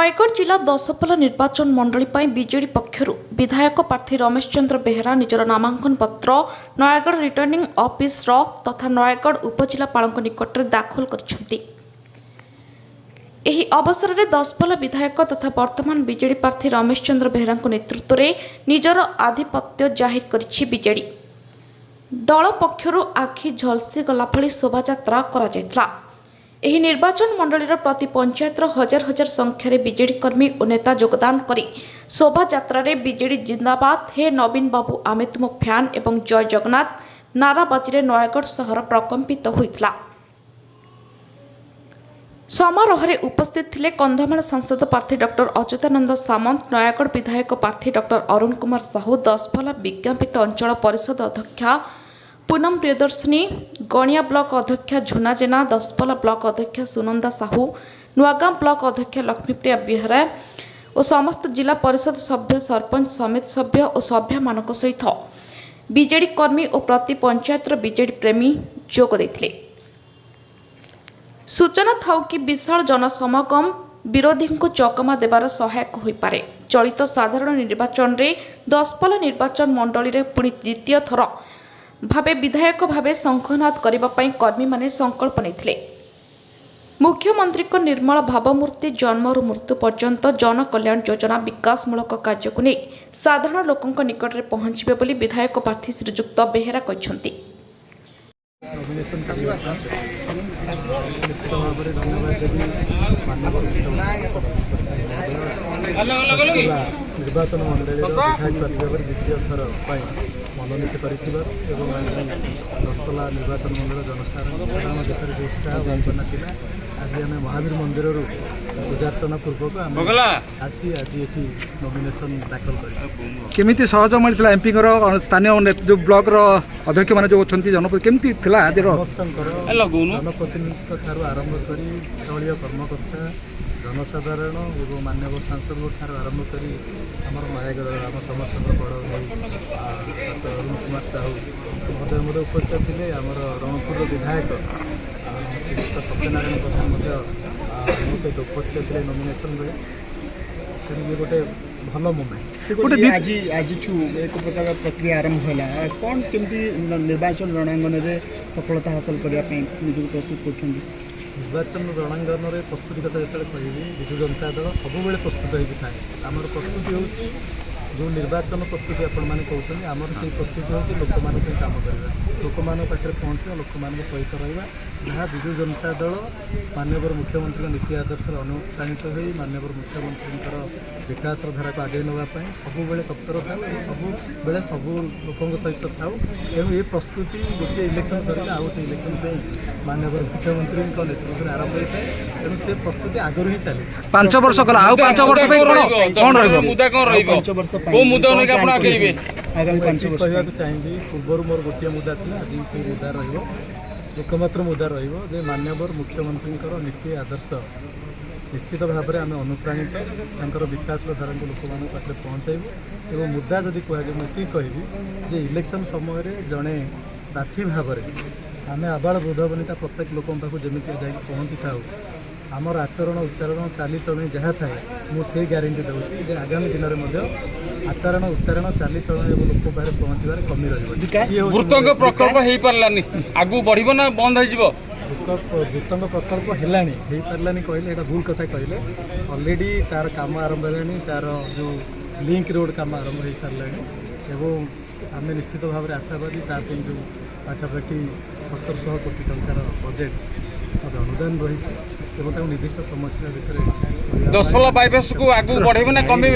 नयगढ़ जिला दशपल्ला निर्वाचन मंडली बीजेडी पक्षर विधायक प्रार्थी रमेश चंद्र बेहेरा निजर नामांकन पत्र नयगढ़ रिटर्निंग ऑफिस तथा नयगढ़ उपजिलापाल निकट में दाखल कर अवसर में दशपल्ला विधायक तथा वर्तमान बीजेडी प्रार्थी रमेश चंद्र बेहेरा नेतृत्व में निजर आधिपत्य जाहिर करिछि बीजेडी दल पक्षर आखि झलसी गला भली शोभायात्रा करा एही निर्वाचन मंडलीर प्रति पंचायतर हजार हजार संख्यार बीजेडी कर्मी और नेता योगदान करी शोभायात्रा बीजेडी जिंदाबाद हे नवीन बाबू आमे तुम फैन एवं जय जगन्नाथ नाराबाजी नयगढ़ सहर प्रकंपित होइतला। समारोह में उपस्थित थिले कंधमाल सांसद प्रार्थी डॉक्टर अच्युतानंद सामंत, नयगढ़ विधायक प्रार्थी डॉक्टर अरुण कुमार साहू, दशपल्ला विज्ञापित अंचल परिषद अध्यक्षा पूनम प्रियदर्शिनी, गणिया ब्लॉक अध्यक्षा झुना जेना, दशपल्ला ब्लॉक अध्यक्षा सुनंदा साहू, नुआगां ब्लॉक अध्यक्षा लक्ष्मीप्रिया बेहेरा और समस्त जिला परिषद सभ्य, सरपंच समिति सभ्य और सभ्य मानक सहित बीजेडी कर्मी और प्रति पंचायतर बीजेडी प्रेमी जोग देथिले। सूचना थाउ कि विशाल जनसमागम विरोधी को चकमा देवार सहायक हो पारे। चलित साधारण निर्वाचन में दशपल्ला निर्वाचन मंडली रे पुणी द्वितीय थर भावे विधायक भावे शंखनाद करने कर्मी माने संकल्प नेथिले। मुख्यमंत्री को निर्मल भावमूर्ति जन्मरू मृत्यु पर्यंत जन कल्याण योजना विकासमूलक कार्य को नहीं साधारण लोकों निकट में पहुंचे बोली विधायक प्रार्थी श्रीजुक्त बेहेरा कहते। निर्वाचन मंडल विधायक प्रार्थी भाव द्वितीय थर मनोनीत कर दशपल्ला निर्वाचन मंडल जनसाधारण भितर जो उत्साह भावना थी आज आम महावीर मंदिर पूजार्चना पूर्वक आसी आज ये नॉमिनेशन दाखल केमिति सहज मिलता एमपी स्थानीय जो ब्लॉक अध्यक्ष मैंने जो अच्छा जनपद केमती आज समस्त जनप्रतिनिधि ठार आरंभ कर दलीय कर्मकर्ता जनसाधारण और माननीय सांसद ठार आरंभ कर नयगढ़ आम समस्त बड़ भाई अरुण कुमार साहू मध्य उपस्थित थे आम रणपुर विधायक श्रीयुक्त सत्यनारायण प्रधान मो सहित उपस्थित थे नॉमिनेशन बेले ये गोटे भल मोमेंट आज एक प्रकार प्रक्रिया आरंभ है कौन केमती निर्वाचन रणांगन में सफलता हासिल करने निजी प्रस्तुत कर निर्वाचन रणांगन में प्रस्तुति कथा जो कह विजु जनता दल सब प्रस्तुत होता है आमर प्रस्तुति हो जो निर्वाचन प्रस्तुति आपण मैंने कहते आमर से प्रस्तुति हूँ लोक मान कम करवा लोक पाखे पहुँचा लोक सहित रहा जहाँ विजु जनता दल माननीय मुख्यमंत्री नीति आदर्श अनुप्राणित हो माननीय मुख्यमंत्री विकास धारा को आगे नापी सब तत्पर था सब बेले सब लोकों सहित था तेणु ये प्रस्तुति गोटे इलेक्शन सर आउ गोटे इलेक्शन माननीय मुख्यमंत्री नेतृत्व में आरंभ होता है तेणु से प्रस्तुति आगु ही चली 5 वर्ष कला 5 वर्ष कहवाक चाहिए पूर्व मोर गोटे मुद्दा था आज से मुद्दा एकमात्र मुद्दा रे माननीय मुख्यमंत्री नीति आदर्श निश्चित भाव में आम अनुप्राणित विकास धारा को लोक मान पाखे पहुँचाइबू और मुद्दा जदि कहुए मुझे कहबी इलेक्शन समय जड़े प्रार्थी भाव में आम आबाल वृद्ध बनिता प्रत्येक लोक पाक जमी जा पहुँची था आमर आचरण उच्चारण चालीचलन जहाँ थाए मुझे ग्यारंटी दूसरी आगामी दिन में आचरण उच्चारण चालीचलन लोक पाखे पहुँचार कमी रही प्रकल्प हो पारानी आगू बढ़ ना बंद हो भूतंग प्रकल्प हो पारानी कहले यहाँ भूल कथा कहले अलरेडी तार काम आरंभ है तार जो लिंक रोड काम आरंभ हो सारे एवं आम निश्चित भाव में आशावादी ताकि जो पाखापाखि 1700 कोटी टंकार बजेट अनुदान रही निर्दिष्ट समय भितर दशपल्ला बाईपास को आगू बढ़े ना कमे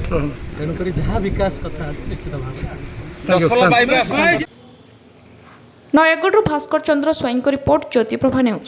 तेणुक जहाँ विकास कथा आज निश्चित भाव दशपल्ला बाईपास नयगढ़ भास्कर चंद्र स्वाईं को रिपोर्ट ज्योतिप्रभा न्यूज।